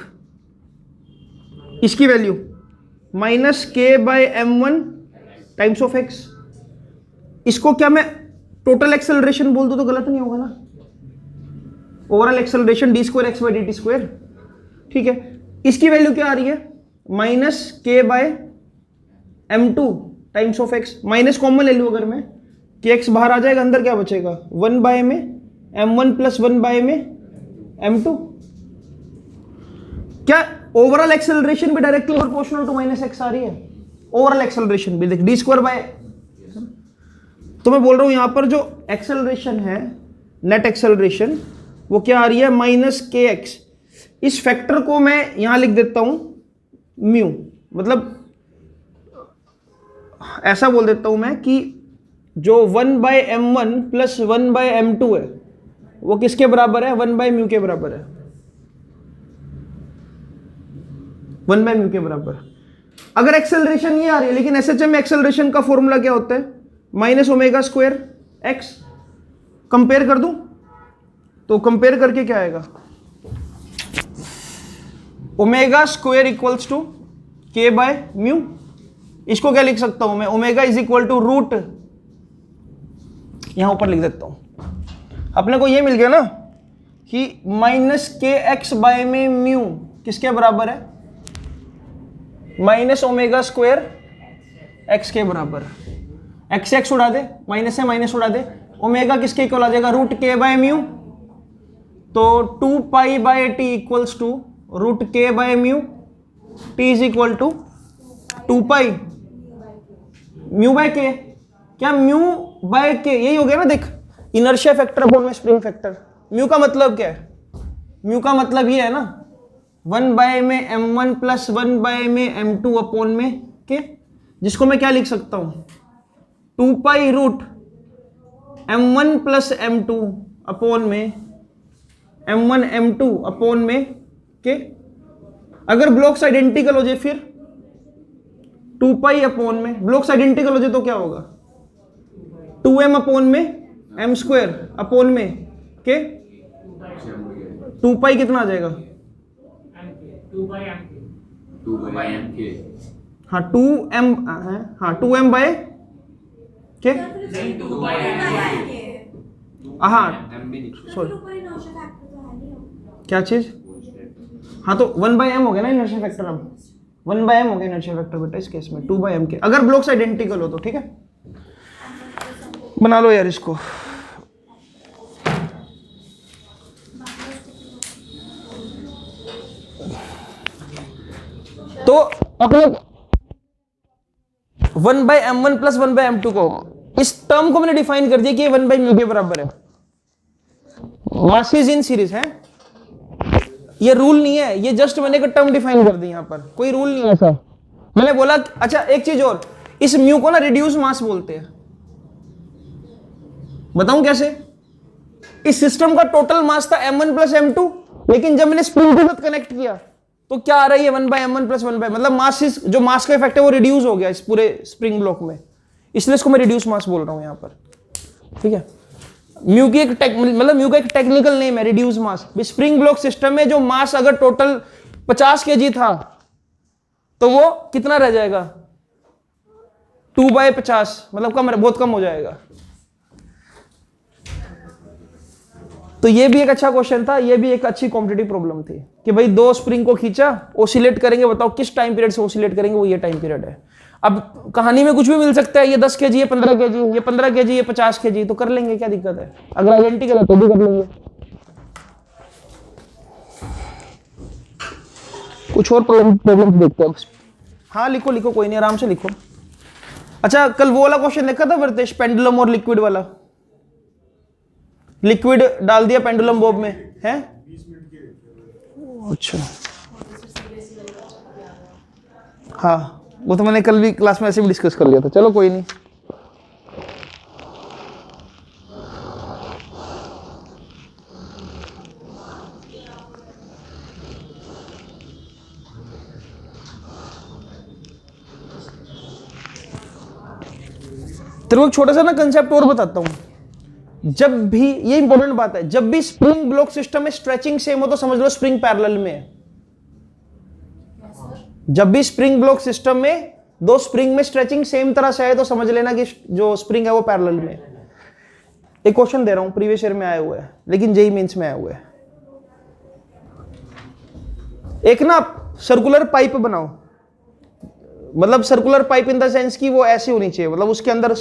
इसकी value -k/m1 times of x। इसको क्या मैं टोटल एक्सेलरेशन बोल दूं तो गलत नहीं होगा ना? ओवरऑल एक्सेलरेशन d2x/dt2, ठीक है। इसकी वैल्यू क्या आ रही है? -k/m2 times of x। Minus common ले लूं अगर मैं, kx बाहर आ जाएगा, अंदर क्या बचेगा? 1/m1 + 1/m2। क्या ओवरऑल एक्सेलरेशन भी डायरेक्टली प्रोपोर्शनल टू -x आ रही है? ओवरऑल एक्सेलरेशन भी देख d2 तो मैं बोल रहा हूं यहां पर जो एक्सेलरेशन है, नेट एक्सेलरेशन, वो क्या आ रही है? -kx। इस फैक्टर को मैं यहां लिख देता हूं म्यू, मतलब ऐसा बोल देता हूं मैं कि जो 1/m1 + 1/m2 है वो किसके बराबर है? 1/μ के बराबर है, 1/μ के बराबर। अगर एक्सेलरेशन ये आ रही है, लेकिन SHM में एक्सेलरेशन का फॉर्मूला क्या होता है? -ω²x। कंपेयर कर दूं तो कंपेयर करके क्या आएगा? ω² इक्वल्स टू k/μ। इसको क्या लिख सकता हूं मैं? ω इज इक्वल टू रूट, यहां ऊपर लिख देता हूं। अपने को ये मिल गया ना कि -kx/μ किसके बराबर है? -ω² x के बराबर। x से x उड़ा दे, माइनस से माइनस उड़ा दे, ओमेगा किसके इक्वल आ जाएगा? Root k/μ। तो 2π/t equals to root k/μ। t is equal to 2π μ/k। क्या μ/k यही हो गया ना? देख, इनर्शिया फैक्टर अपॉन में स्प्रिंग फैक्टर। म्यू का मतलब क्या है? म्यू का मतलब ये है ना 1/m1 + 1/m2 अपॉन में के, जिसको मैं क्या लिख सकता हूं? 2π रूट m1 + m2 अपॉन में m1 m2 अपॉन में के। अगर ब्लॉक्स आइडेंटिकल हो जाए फिर 2π अपॉन में, ब्लॉक्स आइडेंटिकल हो जाए तो क्या होगा? 2m अपॉन में m² अपॉन में के 2 पाई कितना आ जाएगा? 2/mk हाँ 2m है, हाँ 2m बाय के, हाँ सॉरी क्या चीज, हाँ तो 1/m हो गया ना इनर्शिया फैक्टर। अब 1/m हो गया इनर्शिया फैक्टर बेटा इस केस में 2/m के, अगर ब्लॉक्स आइडेंटिकल हो तो। ठीक है, बना लो यार इसको। तो अपने 1/m1 प्लस 1/m2 को, इस टर्म को मैंने डिफाइन कर दिया कि ये 1/μ के बराबर है। मासेस इन सीरीज है, ये रूल नहीं है, ये जस्ट मैंने एक टर्म डिफाइन कर दी। यहां पर कोई रूल नहीं है ऐसा। मैंने बोला अच्छा एक चीज और, इस म्यू को ना रिड्यूस मास बोलते हैं। बताऊं कैसे? इस सिस्टम का टोटल मास था m1 प्लस m2, लेकिन जब मैंने स्प्रिंग के साथ कनेक्ट किया तो क्या आ रही है 1/m1 प्लस 1/, मतलब मास, जो मास का इफेक्ट है वो रिड्यूस हो गया इस पूरे स्प्रिंग ब्लॉक में, इसलिए इसको मैं रिड्यूस मास बोल रहा हूं यहां पर। ठीक है, म्यू की एक मतलब म्यू का एक टेक्निकल नेम है reduce mass. Spring block system में जो मास अगर टोटल 50 kg था तो वो कितना रह जाएगा? 2/50, मतलब कम, बहुत कम हो जाएगा। तो ये भी एक अच्छा क्वेश्चन था, ये भी एक अच्छी कॉम्पिटिटिव प्रॉब्लम थी कि भाई दो स्प्रिंग को खींचा, ओसिलेट करेंगे, बताओ किस टाइम पीरियड से ओसिलेट करेंगे, वो ये टाइम पीरियड है। अब कहानी में कुछ भी मिल सकता है, ये 10 kg, ये 15 kg, ये 15 kg, ये 50 kg, तो कर लेंगे, क्या दिक्कत है? अगर आइडेंटिकल है तो भी कर लेंगे। कुछ और प्रॉब्लम देखते हैं। हाँ लिखो लिखो, कोई नहीं, आराम से लिखो। अच्छा कल वो वाला क्वेश्चन देखा था वर्तेश, पेंडुलम और लिक्विड वाला? लिक्विड डाल दिया पेंडुलम बॉब में है। अच्छा हाँ, वो तो मैंने कल भी क्लास में ऐसे भी डिस्कस कर लिया था। चलो कोई नहीं। तेरे को एक छोटा सा ना कंसेप्ट और बताता हूं। जब भी, ये इंपॉर्टेंट बात है, जब भी स्प्रिंग ब्लॉक सिस्टम में स्ट्रेचिंग सेम हो तो समझ लो स्प्रिंग पैरेलल में है। जब भी स्प्रिंग ब्लॉक सिस्टम में दो स्प्रिंग में स्ट्रेचिंग सेम तरह से है तो समझ लेना कि जो स्प्रिंग है वो पैरेलल में है। एक क्वेश्चन दे रहा हूं, प्रीवियस ईयर में आया हुआ है, लेकिन जेईई मेंस में आया हुआ है। एक ना सर्कुलर पाइप बनाओ, मतलब circular pipe in the sense कि वो ऐसी होनी चाहिए, मतलब उसके अंदर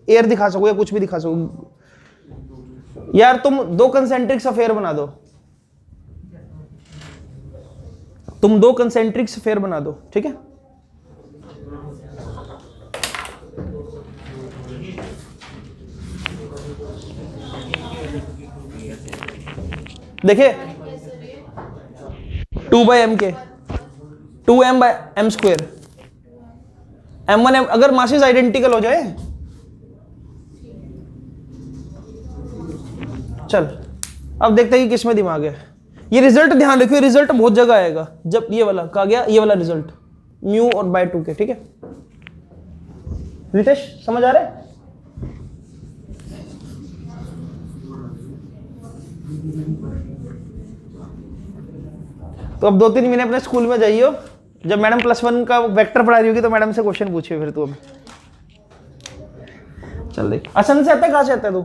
एयर दिखा सको या कुछ भी दिखा सको। यार तुम दो कंसेंट्रिक अफेयर बना दो, तुम दो कंसेंट्रिक अफेयर बना दो, ठीक है? देखिए 2/m के 2m/m², m1 अगर मासेस आइडेंटिकल हो जाए, चल अब देखते हैं कि किसमें दिमाग है। ये रिजल्ट ध्यान रखिए, रिजल्ट बहुत जगह आएगा। जब ये वाला कहा गया, ये वाला रिजल्ट म्यू और बाय 2 के, ठीक है? रितेश समझ आ रहा है? तो अब 2-3 महीने अपने स्कूल में जाइयो, जब मैडम +1 का वेक्टर पढ़ा रही होगी तो मैडम से क्वेश्चन पूछिए फिर तू। अब चल देख, असम से आता है, कहां से आता है तू?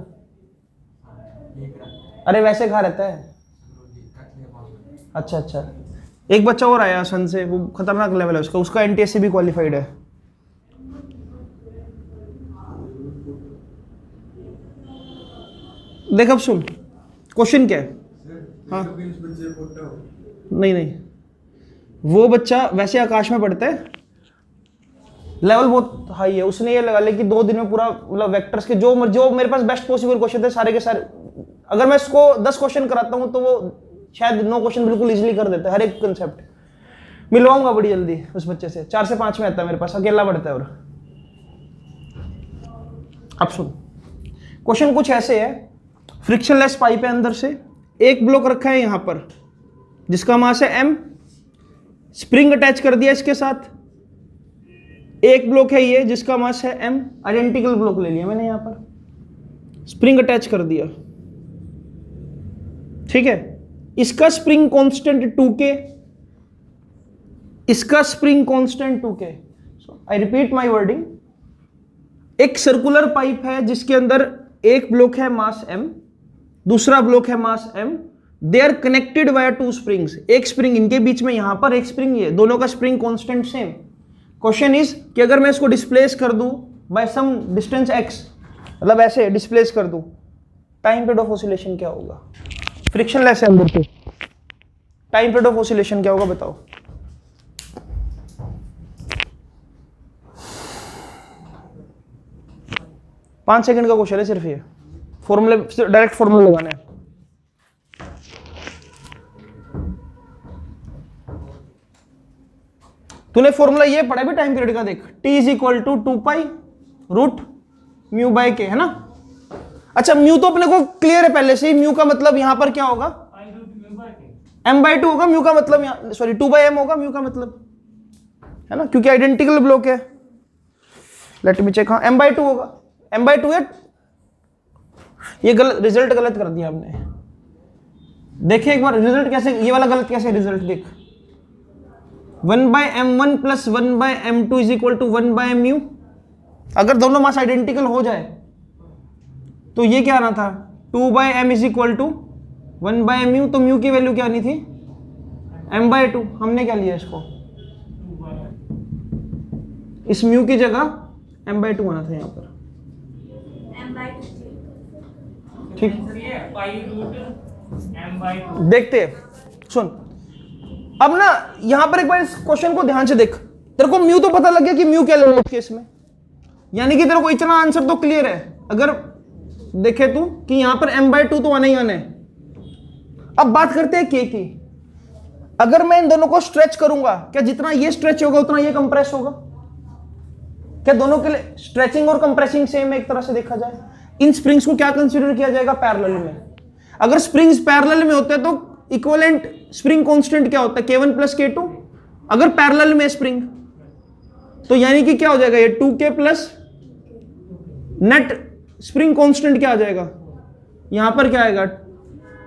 अरे वैसे कहाँ रहता है? अच्छा अच्छा, एक बच्चा और आया असम से, वो खतरनाक लेवल है उसका, उसका NTSC भी क्वालिफाइड है। देख अब सुन, क्वेश्चन क्या है? हाँ नहीं नहीं, वो बच्चा वैसे आकाश में पढ़ता है, लेवल बहुत हाई है। उसने ये लगा लिया कि 2 दिन में पूरा, मतलब वेक्टर्स के जो मेरे पास बेस्ट पॉसिबल क्वेश्चन थे सारे के सारे, अगर मैं इसको 10 क्वेश्चन कराता हूं तो वो शायद 9 क्वेश्चन बिल्कुल इजीली कर देता है, हर एक कंसेप्ट। मिलवाऊंगा बड़ी जल्दी उस बच्चे से, 4 से 5 में आता है मेरे पास, अकेला पढ़ता है। और अब सुन, क्वेश्चन कुछ ऐसे है, फ्रिक्शनलेस पाइप है, अंदर से एक ब्लॉक रखा है यहां पर जिसका मास है m, स्प्रिंग अटैच कर दिया इसके साथ, एक ब्लॉक है ये जिसका मास है m, आइडेंटिकल ब्लॉक ले लिया मैंने, यहां पर स्प्रिंग अटैच कर दिया। ठीक है, इसका स्प्रिंग कांस्टेंट 2k, इसका spring constant 2k। So I repeat my wording, एक सर्कुलर पाइप है जिसके अंदर एक ब्लॉक है मास m, दूसरा ब्लॉक है mass m, they are connected via 2 springs, एक स्प्रिंग इनके बीच में, यहां पर एक स्प्रिंग, ये दोनों का spring constant same. Question is कि अगर मैं इसको डिस्प्लेस कर दूं बाय सम डिस्टेंस x, मतलब ऐसे डिस्प्लेस कर दूं, टाइम पीरियड ऑफ ऑसिलेशन क्या होगा? फ्रिक्शनलेस है अंदर पे, टाइम पीरियड ऑफ ऑसिलेशन क्या होगा बताओ? पांच सेकंड का क्वेश्चन है सिर्फ ये, फॉर्मूले डायरेक्ट फॉर्मूला लगाना है। तूने फॉर्मूला ये पढ़ा भी टाइम पीरियड का, देख t is equal to 2 pi root mu by k, है ना? अच्छा, म्यू तो अपने को क्लियर है पहले से ही, म्यू का मतलब यहां पर क्या होगा? m/2 होगा, म्यू का मतलब यहां, सॉरी 2/m होगा म्यू का मतलब, है ना, क्योंकि आइडेंटिकल ब्लॉक है। लेट मी चेक, हाँ m/2 होगा, m/2 है। ये गलत रिजल्ट, गलत कर दिया हमने। देखिए एक बार रिजल्ट कैसे, ये वाला गलत कैसे रिजल्ट देख, 1/m1 plus 1/m2 is equal to 1/mu। अगर दोनों मास आइडेंटिकल हो जाए तो ये क्या आना था? 2/m is equal to 1/mu। तो म्यू की वैल्यू क्या आनी थी? m/2। हमने क्या लिया इसको, इस म्यू की जगह m/2 आना था यहां पर, ठीक। देखते सुन, अब ना यहां पर एक बार इस क्वेश्चन को ध्यान से देख, तेरे को म्यू तो पता लग गया कि म्यू क्या लेना है केस में, यानी कि तेरे को इतना आंसर तो क्लियर है। अगर देखे तू कि यहां पर m/2 तो आना ही आना है। अब बात करते हैं k की। अगर मैं इन दोनों को स्ट्रेच करूंगा, क्या जितना ये स्ट्रेच होगा उतना ये कंप्रेस होगा? क्या दोनों के लिए स्ट्रेचिंग और कंप्रेसिंग सेम है एक तरह से देखा जाए? इन स्प्रिंग्स को क्या कंसीडर किया जाएगा? पैरेलल में। अगर स्प्रिंग्स पैरेलल में होते हैं तो इक्विवेलेंट स्प्रिंग कांस्टेंट क्या होता है? k1 plus k2। अगर पैरेलल में स्प्रिंग तो यानी कि क्या हो जाएगा? ये 2k plus net spring constant क्या आ जाएगा? यहां पर क्या आएगा?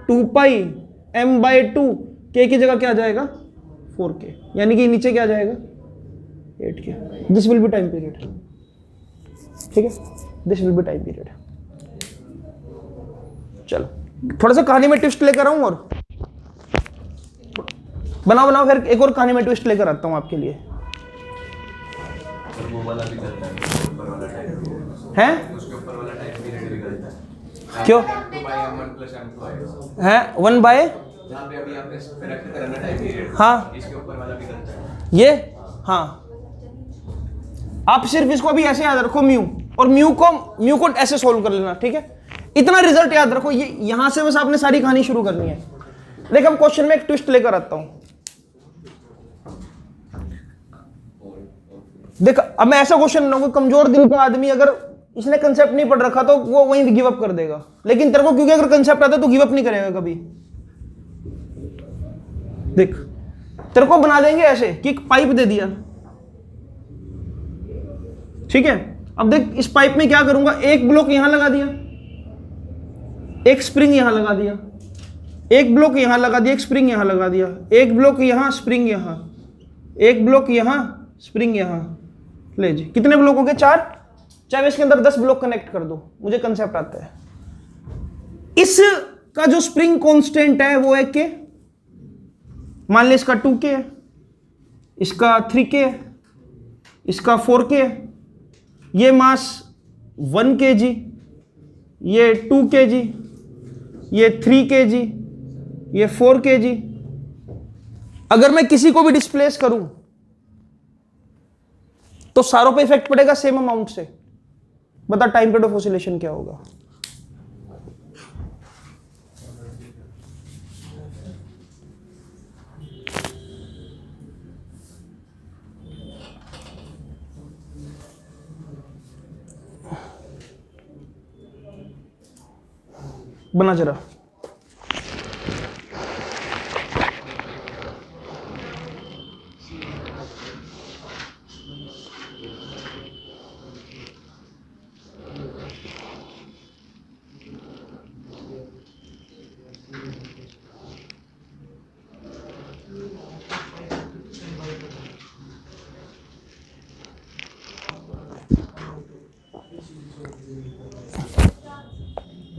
2 पाई m/2, k की जगह क्या आ जाएगा? 4k, यानी कि नीचे क्या आ जाएगा? 8k। This will be time period, ठीक है, this will be time period. चलो थोड़ा सा कहानी में ट्विस्ट लेकर आऊं, और बनाओ फिर एक और कहानी में ट्विस्ट लेकर आता हूं आपके लिए। वो वाला भी गलत है, ऊपर वाला टाइम हैं? उसके ऊपर वाला टाइम पीरियड भी गलत है। क्यों? 2/m1 प्लस m2 आएगा है 1 बाय, जहाँ पे अभी आपने करेक्ट करा ना टाइम पीरियड, हाँ इसके ऊपर वाला भी गलत है। ये, हाँ आप सिर्फ इसको अभी ऐसे याद रखो म्यू, और म्यू को ऐसे सोल्व कर लेना, ठीक है? इतना रिजल्ट याद रखो, ये यहां से बस आपने सारी कहानी शुरू करनी है। लेकिन हम क्वेश्चन में एक ट्विस्ट लेकर आता हूं। देख, अब मैं ऐसा क्वेश्चन बनाऊंगा, कमजोर दिल का आदमी अगर इसने कंसेप्ट नहीं पढ़ रखा तो वो वहीं गिव अप कर देगा, लेकिन तेरे को क्योंकि अगर कंसेप्ट आता है तो गिव अप नहीं करेगा कभी। देख, तेरे को बना देंगे ऐसे कि एक पाइप दे दिया, ठीक है? अब देख, इस पाइप में क्या करूंगा, एक ब्लॉक यहां लगा दिया, एक स्प्रिंग यहां लगा दिया, एक ब्लॉक यहां लगा दिया, एक स्प्रिंग यहां लगा दिया, एक ब्लॉक यहां, स्प्रिंग यहां, एक ब्लॉक यहां, स्प्रिंग यहां। ले जी, कितने ब्लॉक हो गए? 4। चाहे इसके अंदर 10 ब्लॉक कनेक्ट कर दो, मुझे कंसेप्ट आता है। इसका जो स्प्रिंग कांस्टेंट है वो है के, मान ली इसका 2k है, इसका 3k है, इसका 4k है, ये मास 1 kg, ये 2 kg, ये 3 kg, ये 4 kg। अगर मैं किसी को भी डिस्प्लेस करूं तो सारों पे इफेक्ट पड़ेगा सेम अमाउंट से। बता टाइम पीरियड ऑफ ऑसिलेशन क्या होगा? बना जरा।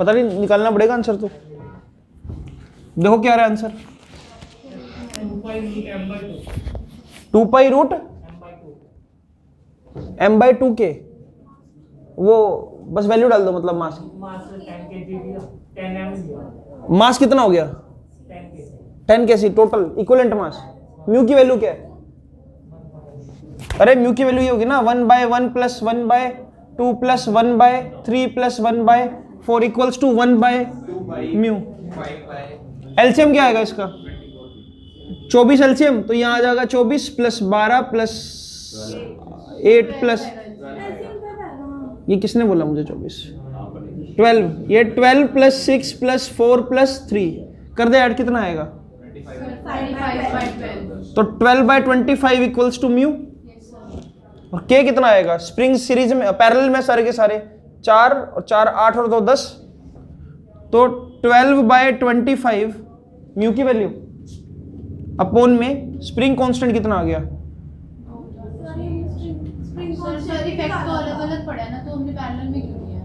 पता नहीं, निकालना पड़ेगा आंसर तो। देखो क्या आ रहा है आंसर, 2 पाई रूट m/2 के, वो बस वैल्यू डाल दो, मतलब मास मास कितना हो गया 10 kg total equivalent mass. Mu की वैल्यू क्या है, अरे म्यू की वैल्यू ये होगी ना 1/1 + 1/2 + 1/3 + 1/4 इक्वल्स टू 1/म्यू। एलसीएम क्या आएगा इसका 24 एलसीएम, तो यहाँ आ जाएगा 24 + 12 + 8 + ये किसने बोला मुझे 24 12, ये 12 + 6 + 4 + 3 कर दे ऐड, कितना आएगा 25/12। तो 12/25 इक्वल्स टू म्यू। और के कितना आएगा स्प्रिंग सीरीज में पैरेलल में सारे के सारे 4 और 4 8 और 2 10, तो 12/25 म्यू की वैल्यू अपॉन में स्प्रिंग कांस्टेंट कितना आ गया। सर इफेक्ट तो अलग-अलग पड़ा है ना, तो हमने पैरेलल में क्यों किया?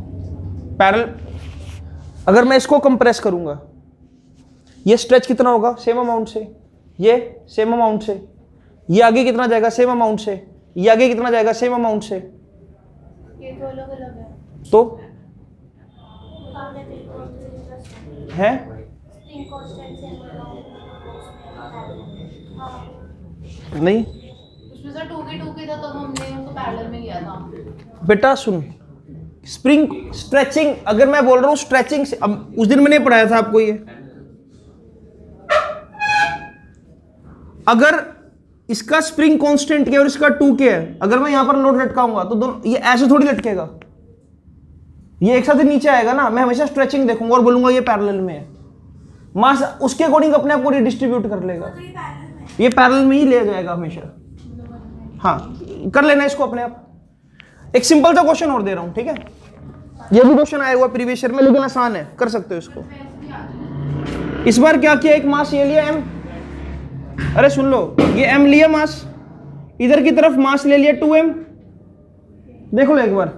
पैरेलल अगर मैं इसको कंप्रेस करूंगा, ये स्ट्रेच कितना होगा सेम अमाउंट से, ये सेम अमाउंट से, ये आगे कितना जाएगा सेम अमाउंट से, ये आगे कितना जाएगा सेम अमाउंट से, ये तो अलग-अलग है। तो है नहीं उसमें सर 2 के था, तब हमने उसको पैरेलल में किया था। बेटा सुन, स्प्रिंग स्ट्रेचिंग अगर मैं बोल रहा हूं स्ट्रेचिंग से, अब उस दिन मैंने पढ़ाया था आपको ये, अगर इसका स्प्रिंग कांस्टेंट के और इसका 2K है, अगर मैं यहां पर लोड लटकाऊंगा तो दोनों ये ऐसे थोड़ी लटकेगा, ये एक साथ ही नीचे आएगा ना। मैं हमेशा स्ट्रेचिंग देखूंगा और बोलूंगा ये पैरेलल में है, मास उसके अकॉर्डिंग अपने आप को रिडिस्ट्रीब्यूट कर लेगा, ये पैरेलल में ही ले जाएगा हमेशा। हाँ कर लेना इसको अपने आप। एक सिंपल सा क्वेश्चन और दे रहा हूं, ठीक है, ये भी क्वेश्चन आया हुआ प्रीवियस ईयर में, लेकिन आसान है, कर सकते हो इसको। इस बार क्या किया, एक मास ये लिया m, अरे सुन लो, ये m लिया मास, इधर की तरफ मास ले लिया 2m, देखो लो एक बार,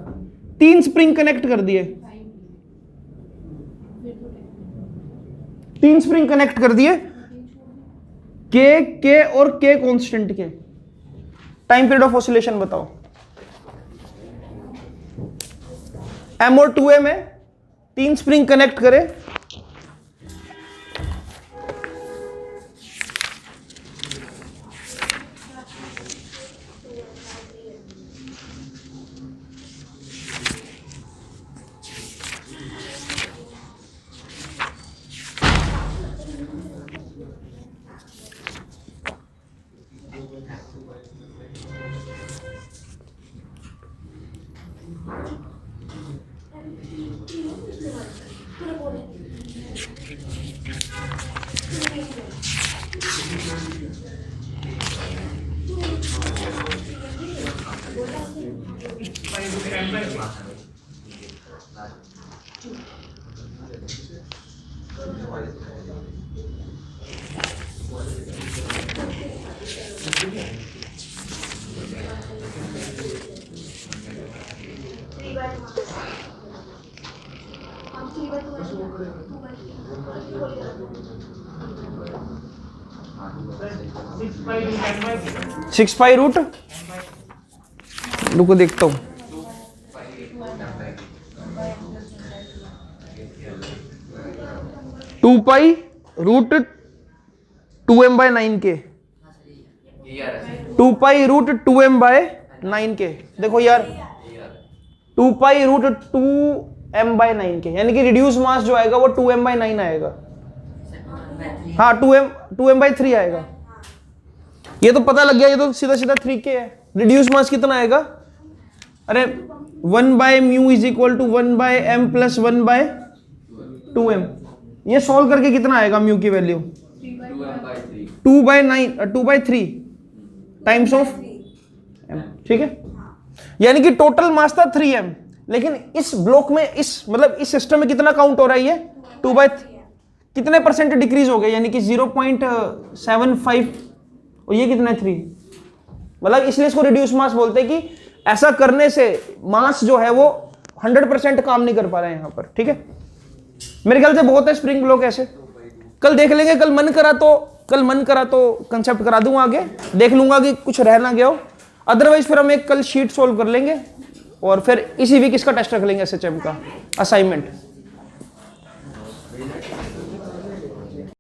3 स्प्रिंग कनेक्ट कर दिए, 3 स्प्रिंग कनेक्ट कर दिए, k और k कांस्टेंट के। टाइम पीरियड ऑफ ऑसिलेशन बताओ, m और 2m है, 3 स्प्रिंग कनेक्ट करे, सिक्स पाई रूट, रुको देखता हूं, टू पाई रूट 2m/9 के, 2 पाई रूट 2m/9 के। देखो यार 2 पाई रूट 2m/9 के, यानी कि रिड्यूस मास जो आएगा वो 2m/9 आएगा, हाँ 2m/3 आएगा। ये तो पता लग गया, ये तो सीधा सीधा 3K है। रिड्यूस मास कितना आएगा, अरे 1/μ is equal to 1/m + 1/2m। ये सॉल्व करके कितना आएगा म्यू की वैल्यू 2/3 टाइम्स ऑफ m, ठीक है। यानी कि टोटल मास था 3m, लेकिन इस ब्लॉक में इस मतलब इस सिस्टम में कितना काउंट हो रहा है, ये 2/3 कितने परसेंट डिक्रीज हो गया, यानी कि 0.75, और ये कितना 3, मतलब इसलिए इसको रिड्यूस मास बोलते हैं कि ऐसा करने से मास जो है वो 100% काम नहीं कर पा रहा है यहां पर, ठीक है। मेरे ख्याल से बहुत है स्प्रिंग ब्लॉक ऐसे। कल देख लेंगे, कल मन करा तो कंसेप्ट करा दूंगा आगे, देख लूंगा कि कुछ रह ना गया हो। अदरवाइज फिर हम एक कल शीट सोल्व कर लेंगे और फिर इसी वीक इसका टेस्ट रख लेंगे एसएचएम का असाइनमेंट।